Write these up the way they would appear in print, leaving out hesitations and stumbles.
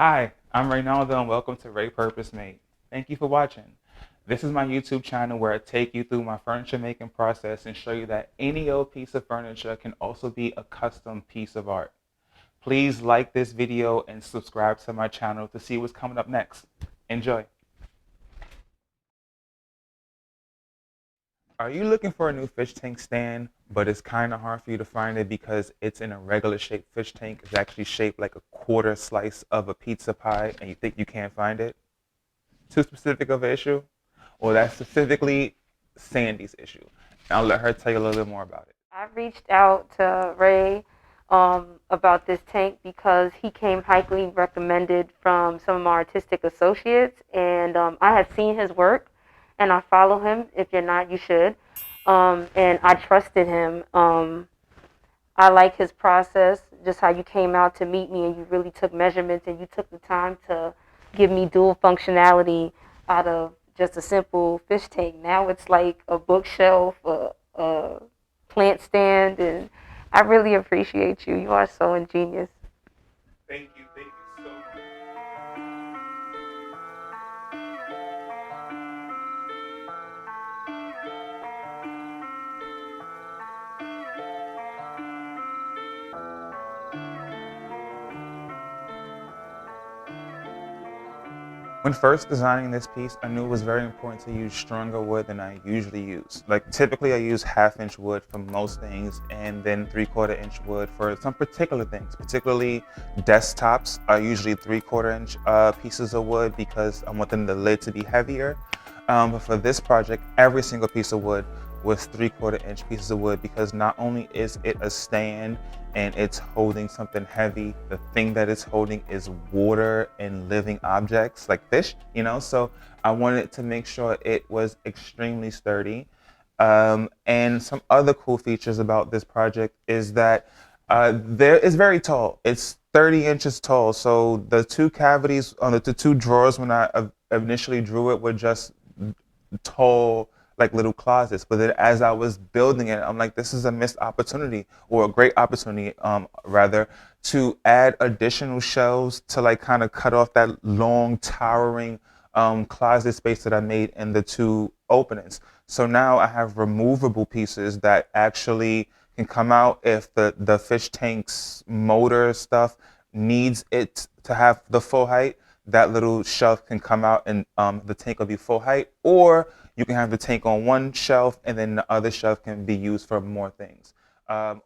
Hi, I'm Reinaldo and welcome to Reypurposed Made. Thank you for watching. This is my YouTube channel where I take you through my furniture making process and show you that any old piece of furniture can also be a custom piece of art. Please like this video and subscribe to my channel to see what's coming up next. Enjoy. Are you looking for a new fish tank stand, but it's kind of hard for you to find it because it's in a regular shaped fish tank? It's actually shaped like a quarter slice of a pizza pie and you think you can't find it? Too specific of an issue? Well, that's specifically Sandy's issue. And I'll let her tell you a little bit more about it. I reached out to Ray about this tank because he came highly recommended from some of my artistic associates, and I had seen his work, and I follow him. If you're not, you should. And I trusted him. I like his process, just how you came out to meet me and you really took measurements and you took the time to give me dual functionality out of just a simple fish tank. Now it's like a bookshelf, a plant stand, and I really appreciate you. You are so ingenious. Thank you. Thank you so much. When first designing this piece, I knew it was very important to use stronger wood than I usually use. Like typically I use 1/2 inch wood for most things and then 3/4 inch wood for some particular things. Particularly desktops are usually 3/4 inch pieces of wood because I want the lid to be heavier. But for this project, every single piece of wood was 3/4 inch pieces of wood because not only is it a stand and it's holding something heavy, the thing that it's holding is water and living objects like fish, so I wanted to make sure it was extremely sturdy. And some other cool features about this project is that there is very tall. It's 30 inches tall, so the two cavities on the two drawers when I initially drew it were just tall, like little closets. But then as I was building it, I'm like, this is a missed opportunity, or a great opportunity, rather, to add additional shelves to like kind of cut off that long towering closet space that I made in the two openings. So now I have removable pieces that actually can come out if the fish tank's motor stuff needs it to have the full height. That little shelf can come out and the tank will be full height, or you can have the tank on one shelf and then the other shelf can be used for more things. Um,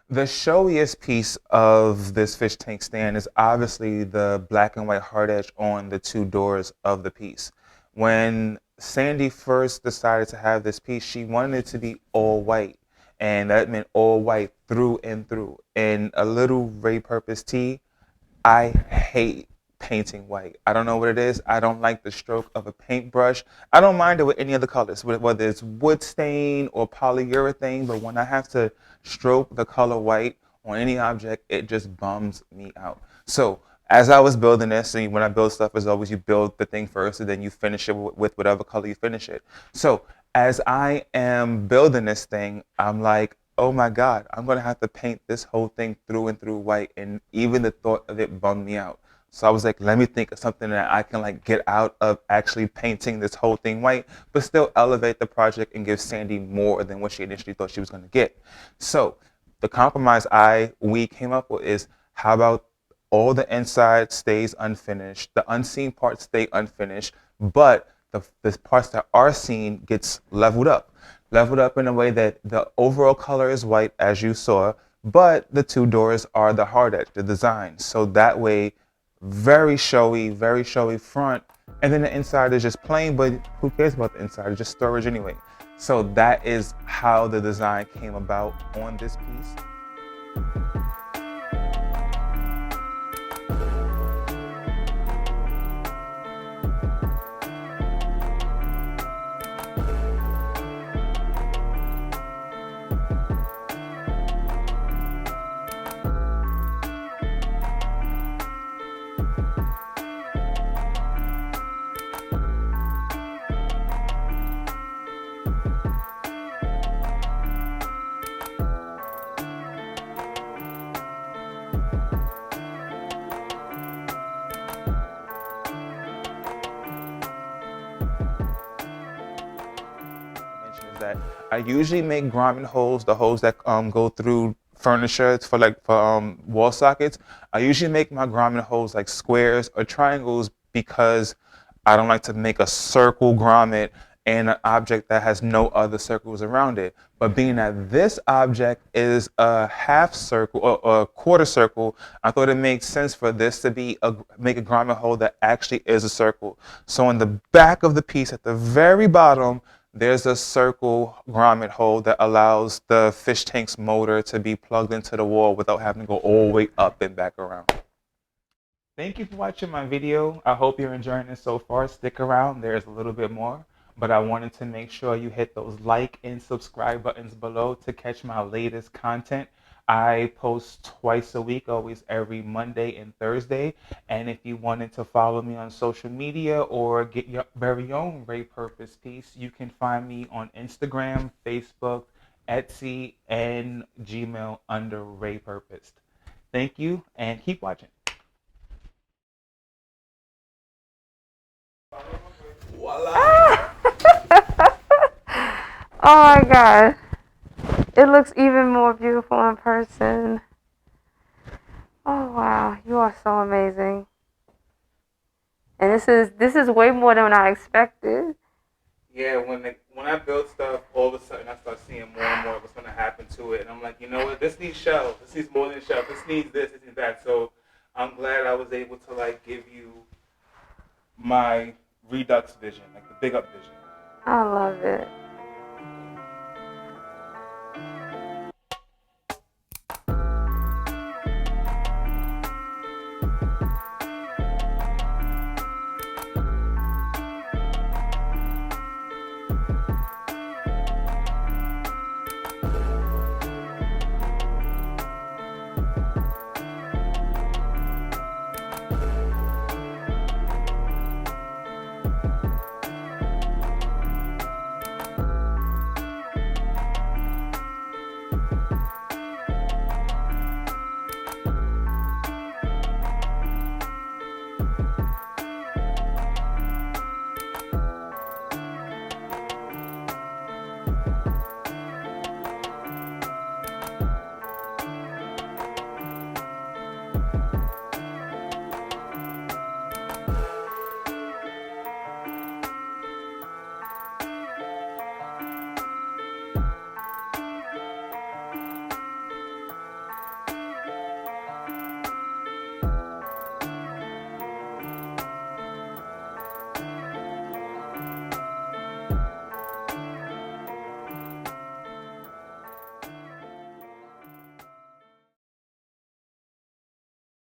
the showiest piece of this fish tank stand is obviously the black and white hard edge on the two doors of the piece. When Sandy first decided to have this piece, she wanted it to be all white. And that meant all white through and through. And a little Reypurposed tee, I hate painting white. I don't know what it is. I don't like the stroke of a paintbrush. I don't mind it with any other colors, whether it's wood stain or polyurethane, but when I have to stroke the color white on any object, it just bums me out. So as I was building this, and when I build stuff, as always, you build the thing first and then you finish it with whatever color you finish it. So as I am building this thing, I'm like, oh my God, I'm gonna have to paint this whole thing through and through white, and even the thought of it bummed me out. So I was like, let me think of something that I can like get out of actually painting this whole thing white, but still elevate the project and give Sandy more than what she initially thought she was gonna get. So the compromise we came up with is, how about all the inside stays unfinished, the unseen parts stay unfinished, but the parts that are seen gets leveled up in a way that the overall color is white, as you saw, but the two doors are the hard edge, the design. So that way, very showy front, and then the inside is just plain, but who cares about the inside? It's just storage anyway. So that is how the design came about on this piece. that. I usually make grommet holes, the holes that go through furniture for wall sockets. I usually make my grommet holes like squares or triangles because I don't like to make a circle grommet and an object that has no other circles around it. But being that this object is a half circle or a quarter circle, I thought it makes sense for this to make a grommet hole that actually is a circle. So on the back of the piece at the very bottom, there's a circle grommet hole that allows the fish tank's motor to be plugged into the wall without having to go all the way up and back around. Thank you for watching my video. I hope you're enjoying it so far. Stick around, there's a little bit more. But I wanted to make sure you hit those like and subscribe buttons below to catch my latest content. I post twice a week, always every Monday and Thursday. And if you wanted to follow me on social media or get your very own Reypurposed piece, you can find me on Instagram, Facebook, Etsy, and Gmail under Reypurposed. Thank you and keep watching. Voila! Oh my gosh. It looks even more beautiful in person. Oh wow, you are so amazing. And this is way more than I expected. Yeah, when I build stuff, all of a sudden I start seeing more and more of what's going to happen to it, and I'm like, you know what? This needs shelves. This needs more than shelves. This needs this. This needs that. So I'm glad I was able to like give you my redux vision, like the big up vision. I love it.